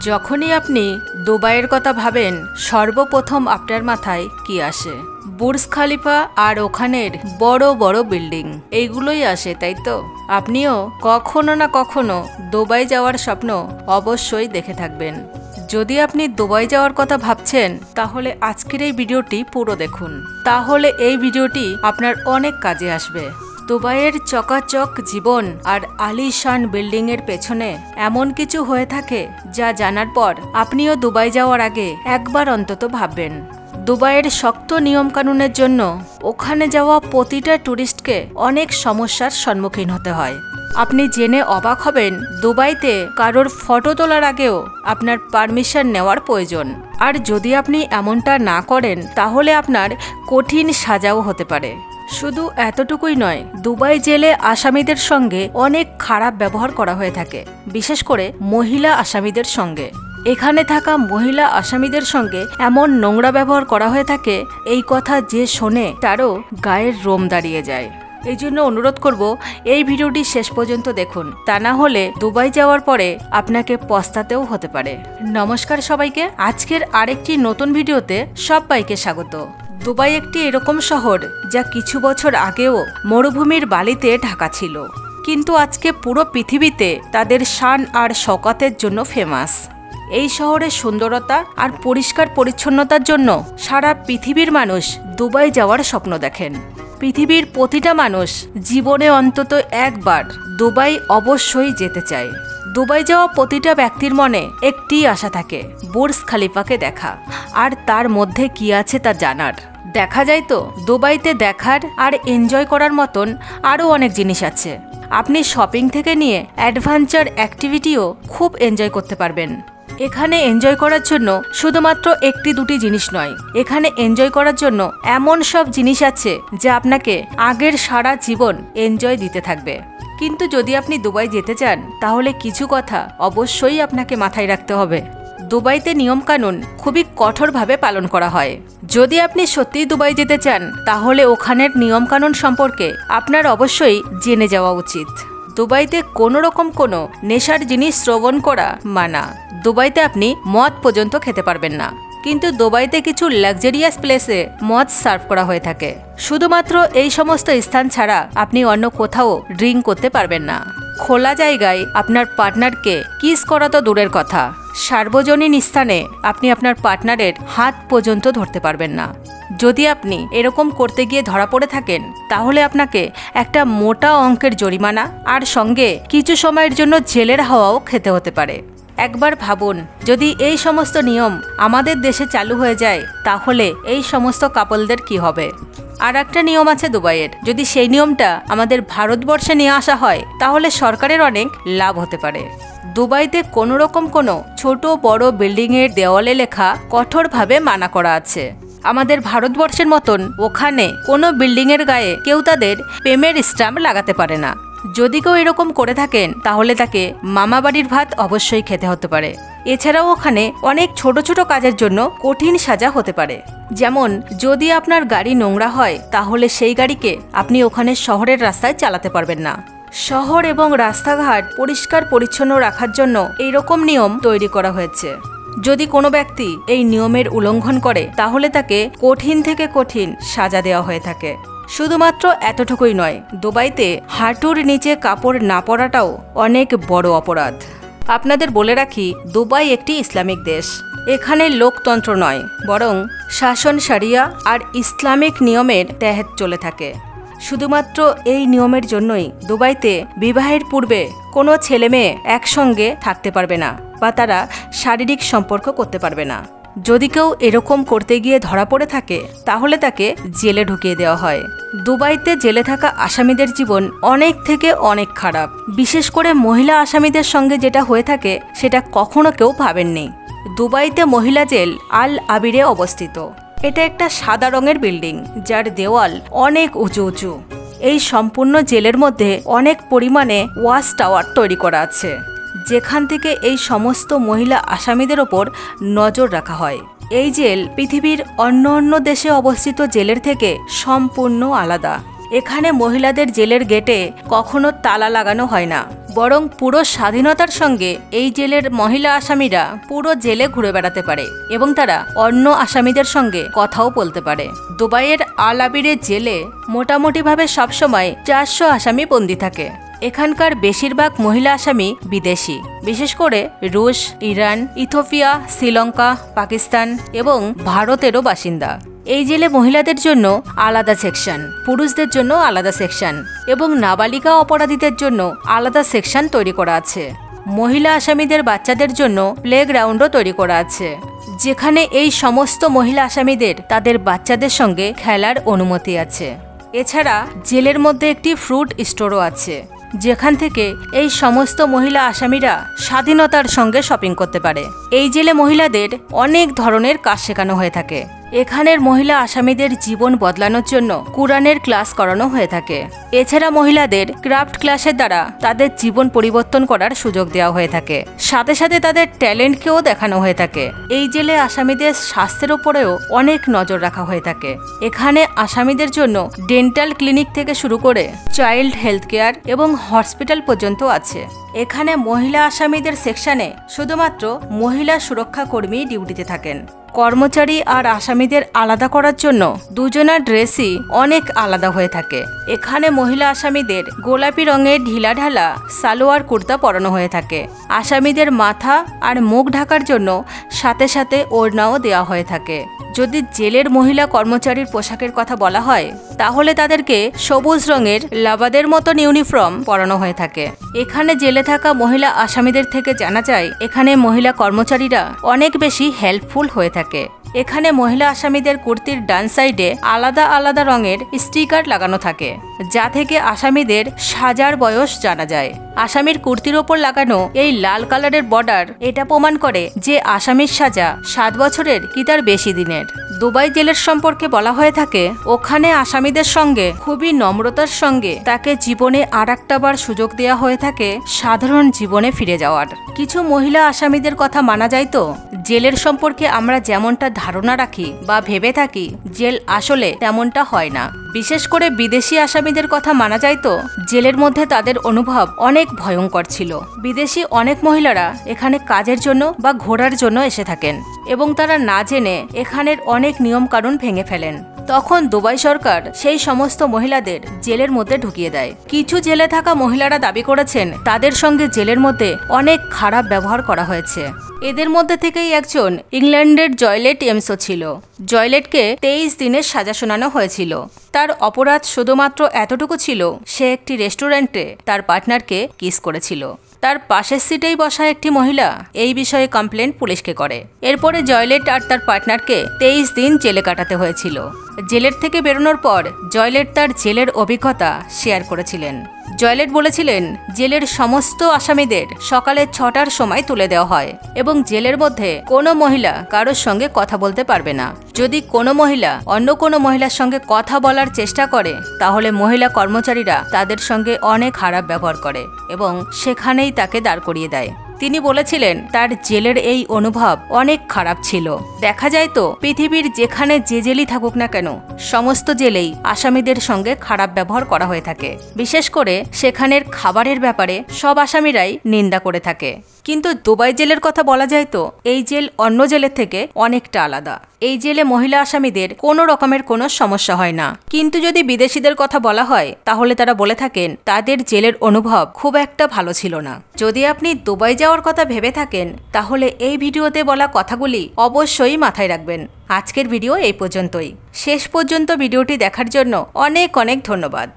যখনই আপনি দুবাইয়ের কথা ভাবেন সর্বপ্রথম আপনার মাথায় কি আসে? বুর্জ খালিফা আর ওখানের বড় বড় বিল্ডিং, এইগুলোই আসে, তাই তো? আপনিও কখনো না কখনো দুবাই যাওয়ার স্বপ্ন অবশ্যই দেখে থাকবেন। যদি আপনি দুবাই যাওয়ার কথা ভাবছেন তাহলে আজকের এই ভিডিওটি পুরো দেখুন, তাহলে এই ভিডিওটি আপনার অনেক কাজে আসবে। দুবাইয়ের চকাচক জীবন আর আলিশান বিল্ডিংয়ের পেছনে এমন কিছু হয়ে থাকে যা জানার পর আপনিও দুবাই যাওয়ার আগে একবার অন্তত ভাববেন। দুবাইয়ের শক্ত নিয়মকানুনের জন্য ওখানে যাওয়া প্রতিটা ট্যুরিস্টকে অনেক সমস্যার সম্মুখীন হতে হয়। আপনি জেনে অবাক হবেন, দুবাইতে কারোর ফটো তোলার আগেও আপনার পারমিশন নেওয়ার প্রয়োজন। আর যদি আপনি এমনটা না করেন তাহলে আপনার কঠিন সাজাও হতে পারে। শুধু এতটুকুই নয়, দুবাই জেলে আসামিদের সঙ্গে অনেক খারাপ ব্যবহার করা হয়ে থাকে, বিশেষ করে মহিলা আসামিদের সঙ্গে। এখানে থাকা মহিলা আসামিদের সঙ্গে এমন নোংরা ব্যবহার করা হয়ে থাকে, এই কথা যে শোনে তারও গায়ের রোম দাঁড়িয়ে যায়। এই জন্য অনুরোধ করব, এই ভিডিওটি শেষ পর্যন্ত দেখুন, তা না হলে দুবাই যাওয়ার পরে আপনাকে পস্তাতেও হতে পারে। নমস্কার সবাইকে, আজকের আরেকটি নতুন ভিডিওতে সবাইকে স্বাগত। দুবাই একটি এরকম শহর যা কিছু বছর আগেও মরুভূমির বালিতে ঢাকা ছিল, কিন্তু আজকে পুরো পৃথিবীতে তাদের শান আর শওকতের জন্য ফেমাস। এই শহরের সুন্দরতা আর পরিষ্কার পরিচ্ছন্নতার জন্য সারা পৃথিবীর মানুষ দুবাই যাওয়ার স্বপ্ন দেখেন। পৃথিবীর প্রতিটা মানুষ জীবনে অন্তত একবার দুবাই অবশ্যই যেতে চায়। দুবাই যাওয়া প্রতিটা ব্যক্তির মনে একটি আশা থাকে, বুর্জ খালিফাকে দেখা আর তার মধ্যে কি আছে তা জানার। দেখা যায় তো, দুবাইতে দেখার আর এনজয় করার মতন আরও অনেক জিনিস আছে। আপনি শপিং থেকে নিয়ে অ্যাডভেঞ্চার অ্যাক্টিভিটিও খুব এনজয় করতে পারবেন। এখানে এনজয় করার জন্য শুধুমাত্র একটি দুটি জিনিস নয়, এখানে এনজয় করার জন্য এমন সব জিনিস আছে যা আপনাকে আগের সারা জীবন এনজয় দিতে থাকবে। কিন্তু যদি আপনি দুবাই যেতে চান তাহলে কিছু কথা অবশ্যই আপনাকে মাথায় রাখতে হবে। দুবাইতে নিয়মকানুন খুবই কঠোরভাবে পালন করা হয়। যদি আপনি সত্যিই দুবাই যেতে চান তাহলে ওখানের নিয়মকানুন সম্পর্কে আপনার অবশ্যই জেনে যাওয়া উচিত। দুবাইতে কোনো রকম কোনো নেশার জিনিস শ্রবণ করা মানা। দুবাইতে আপনি মদ পর্যন্ত খেতে পারবেন না, কিন্তু দুবাইতে কিছু লাক্সারিয়াস প্লেসে মদ সার্ভ করা হয়ে থাকে। শুধুমাত্র এই সমস্ত স্থান ছাড়া আপনি অন্য কোথাও ড্রিঙ্ক করতে পারবেন না। খোলা জায়গায় আপনার পার্টনারকে কিস করা তো দূরের কথা, সার্বজনীন স্থানে আপনি আপনার পার্টনারের হাত পর্যন্ত ধরতে পারবেন না। যদি আপনি এরকম করতে গিয়ে ধরা পড়ে থাকেন তাহলে আপনাকে একটা মোটা অঙ্কের জরিমানা আর সঙ্গে কিছু সময়ের জন্য জেলের হাওয়াও খেতে হতে পারে। একবার ভাবুন, যদি এই সমস্ত নিয়ম আমাদের দেশে চালু হয়ে যায় তাহলে এই সমস্ত কাপলদের কি হবে? আর একটা নিয়ম আছে দুবাইয়ের, যদি সেই নিয়মটা আমাদের ভারতবর্ষে নিয়ে আসা হয় তাহলে সরকারের অনেক লাভ হতে পারে। দুবাইতে কোনো রকম কোনো ছোট বড় বিল্ডিংয়ের দেওয়ালে লেখা কঠোরভাবে মানা করা আছে। আমাদের ভারতবর্ষের মতন ওখানে কোনো বিল্ডিংয়ের গায়ে কেউ তাদের প্রেমের স্ট্যাম্প লাগাতে পারে না। যদি কেউ এরকম করে থাকেন তাহলে তাকে মামাবাড়ির ভাত অবশ্যই খেতে হতে পারে। এছাড়াও ওখানে অনেক ছোট ছোট কাজের জন্য কঠিন সাজা হতে পারে। যেমন যদি আপনার গাড়ি নোংরা হয় তাহলে সেই গাড়িকে আপনি ওখানে শহরের রাস্তায় চালাতে পারবেন না। শহর এবং রাস্তাঘাট পরিষ্কার পরিচ্ছন্ন রাখার জন্য এইরকম নিয়ম তৈরি করা হয়েছে। যদি কোনো ব্যক্তি এই নিয়মের উল্লঙ্ঘন করে তাহলে তাকে কঠিন থেকে কঠিন সাজা দেওয়া হয়ে থাকে। শুধুমাত্র এতটুকুই নয়, দুবাইতে হাঁটুর নিচে কাপড় না পরাটাও অনেক বড় অপরাধ। আপনাদের বলে রাখি, দুবাই একটি ইসলামিক দেশ। এখানে লোকতন্ত্র নয়, বরং শাসন শরিয়া আর ইসলামিক নিয়মের তহত চলে থাকে। শুধুমাত্র এই নিয়মের জন্যই দুবাইতে বিবাহের পূর্বে কোনো ছেলে মেয়ে একসঙ্গে থাকতে পারবে না বা তারা শারীরিক সম্পর্ক করতে পারবে না। যদি কেউ এরকম করতে গিয়ে ধরা পড়ে থাকে তাহলে তাকে জেলে ঢুকিয়ে দেওয়া হয়। দুবাইতে জেলে থাকা আসামিদের জীবন অনেক থেকে অনেক খারাপ। বিশেষ করে মহিলা আসামিদের সঙ্গে যেটা হয়ে থাকে সেটা কখনো কেউ ভাবেননি। দুবাইতে মহিলা জেল আল আবিরে অবস্থিত। এটা একটা সাদা রঙের বিল্ডিং যার দেওয়াল অনেক উঁচু উঁচু। এই সম্পূর্ণ জেলের মধ্যে অনেক পরিমাণে ওয়াচ টাওয়ার তৈরি করা আছে, যেখান থেকে এই সমস্ত মহিলা আসামিদের ওপর নজর রাখা হয়। এই জেল পৃথিবীর অন্য অন্য দেশে অবস্থিত জেলের থেকে সম্পূর্ণ আলাদা। এখানে মহিলাদের জেলের গেটে কখনো তালা লাগানো হয় না, বরং পুরো স্বাধীনতার সঙ্গে এই জেলের মহিলা আসামিরা পুরো জেলে ঘুরে বেড়াতে পারে এবং তারা অন্য আসামিদের সঙ্গে কথাও বলতে পারে। দুবাইয়ের আল আবিরের জেলে মোটামুটিভাবে সবসময় 400 আসামি বন্দী থাকে। এখানকার বেশিরভাগ মহিলা আসামি বিদেশি, বিশেষ করে রুশ, ইরান, ইথিওপিয়া, শ্রীলঙ্কা, পাকিস্তান এবং ভারতেরও বাসিন্দা। এই জেলে মহিলাদের জন্য আলাদা সেকশন, পুরুষদের জন্য আলাদা সেকশন এবং নাবালিকা অপরাধীদের জন্য আলাদা সেকশন তৈরি করা আছে। মহিলা আসামিদের বাচ্চাদের জন্য প্লেগ্রাউন্ডও তৈরি করা আছে, যেখানে এই সমস্ত মহিলা আসামিদের তাদের বাচ্চাদের সঙ্গে খেলার অনুমতি আছে। এছাড়া জেলের মধ্যে একটি ফ্রুট স্টোরও আছে, যেখান থেকে এই সমস্ত মহিলা আসামিরা স্বাধীনতার সঙ্গে শপিং করতে পারে। এই জেলে মহিলাদের অনেক ধরনের কাজ শেখানো হয়ে থাকে। এখানের মহিলা আসামিদের জীবন বদলানোর জন্য কুরআনের ক্লাস করানো হয়ে থাকে। এছাড়া মহিলাদের ক্রাফট ক্লাসের দ্বারা তাদের জীবন পরিবর্তন করার সুযোগ দেওয়া হয়ে থাকে। সাথে সাথে তাদের ট্যালেন্টকেও দেখানো হয়ে থাকে। এই জেলে আসামিদের স্বাস্থ্যের উপরেও অনেক নজর রাখা হয়ে থাকে। এখানে আসামিদের জন্য ডেন্টাল ক্লিনিক থেকে শুরু করে চাইল্ড হেলথ কেয়ার এবং হসপিটাল পর্যন্ত আছে। এখানে মহিলা আসামিদের সেকশনে শুধুমাত্র মহিলা সুরক্ষা কর্মী ডিউটিতে থাকেন। কর্মচারী আর আসামিদের আলাদা করার জন্য দুজনার ড্রেসই অনেক আলাদা হয়ে থাকে। এখানে মহিলা আসামিদের গোলাপি রঙের ঢিলাঢালা সালোয়ার কুর্তা পরানো হয়ে থাকে। আসামিদের মাথা আর মুখ ঢাকার জন্য সাথে সাথে ওড়নাও দেওয়া হয়ে থাকে। যদি জেলের মহিলা কর্মচারীর পোশাকের কথা বলা হয়, তাহলে তাদেরকে সবুজ রঙের লাবাদের মতন ইউনিফর্ম পরানো হয়ে থাকে। এখানে জেলে থাকা মহিলা আসামিদের থেকে জানা যায় এখানে মহিলা কর্মচারীরা অনেক বেশি হেল্পফুল হয়ে থাকে। এখানে মহিলা আসামিদের কুর্তির ডান সাইডে আলাদা আলাদা রঙের স্টিকার লাগানো থাকে, যা থেকে আসামিদের সাজার বয়স জানা যায়। আসামির কুর্তির ওপর লাগানো এই লাল কালারের বর্ডার এটা প্রমাণ করে যে আসামির সাজা 7 বছরের কি তার বেশি দিনের। দুবাই জেলের সম্পর্কে বলা হয়ে থাকে ওখানে আসামিদের সঙ্গে খুবই নম্রতার সঙ্গে তাকে জীবনে আর একটা বার সুযোগ দেওয়া হয়ে থাকে সাধারণ জীবনে ফিরে যাওয়ার। কিছু মহিলা আসামিদের কথা মানা যায় তো জেলের সম্পর্কে আমরা যেমনটা ধারণা রাখি বা ভেবে থাকি জেল আসলে তেমনটা হয় না। বিশেষ করে বিদেশি আসামিদের কথা মানা যায় তো জেলের মধ্যে তাদের অনুভব অনেক ভয়ঙ্কর ছিল। বিদেশি অনেক মহিলারা এখানে কাজের জন্য বা ঘোরার জন্য এসে থাকেন এবং তারা না জেনে এখানের অনেক নিয়ম কানুন ভেঙে ফেলেন। তখন দুবাই সরকার সেই সমস্ত মহিলাদের জেলের মধ্যে ঢুকিয়ে দেয়। কিছু জেলে থাকা মহিলারা দাবি করেছেন তাদের সঙ্গে জেলের মধ্যে অনেক খারাপ ব্যবহার করা হয়েছে। এদের মধ্যে থেকেই একজন ইংল্যান্ডের জয়লেট এমসও ছিল। জয়লেটকে 23 দিনের সাজা শোনানো হয়েছিল। তার অপরাধ শুধুমাত্র এতটুকু ছিল সে একটি রেস্টুরেন্টে তার পার্টনারকে কিস করেছিল। তার পাশের সিটেই বসা একটি মহিলা এই বিষয়ে কমপ্লেন পুলিশকে করে। এরপরে জয়লেট আর তার পার্টনারকে 23 দিন জেলে কাটাতে হয়েছিল। জেলের থেকে বেরোনোর পর জয়লেট তার জেলের অভিজ্ঞতা শেয়ার করেছিলেন। জয়লেট বলেছিলেন জেলের সমস্ত আসামিদের সকালে 6টার সময় তুলে দেওয়া হয় এবং জেলের মধ্যে কোনো মহিলা কারোর সঙ্গে কথা বলতে পারবে না। যদি কোনো মহিলা অন্য কোনো মহিলার সঙ্গে কথা বলার চেষ্টা করে তাহলে মহিলা কর্মচারীরা তাদের সঙ্গে অনেক খারাপ ব্যবহার করে এবং সেখানেই তাকে দাঁড় করিয়ে দেয়। তিনি বলেছিলেন তার জেলের এই অনুভব অনেক খারাপ ছিল। দেখা যায় তো পৃথিবীর যেখানে যে জেলই থাকুক না কেন সমস্ত জেলেই আসামিদের সঙ্গে খারাপ ব্যবহার করা হয়ে থাকে। বিশেষ করে সেখানের খাবারের ব্যাপারে সব আসামিরাই নিন্দা করে থাকে। কিন্তু দুবাই জেলের কথা বলা যায় তো এই জেল অন্য জেলের থেকে অনেকটা আলাদা। এই জেলে মহিলা আসামিদের কোনো রকমের কোনো সমস্যা হয় না। কিন্তু যদি বিদেশিদের কথা বলা হয় তাহলে তারা বলে থাকেন তাদের জেলের অনুভব খুব একটা ভালো ছিল না। যদি আপনি দুবাই যাওয়ার কথা ভেবে থাকেন তাহলে এই ভিডিওতে বলা কথাগুলি অবশ্যই মাথায় রাখবেন। আজকের ভিডিও এই পর্যন্তই। শেষ পর্যন্ত ভিডিওটি দেখার জন্য অনেক অনেক ধন্যবাদ।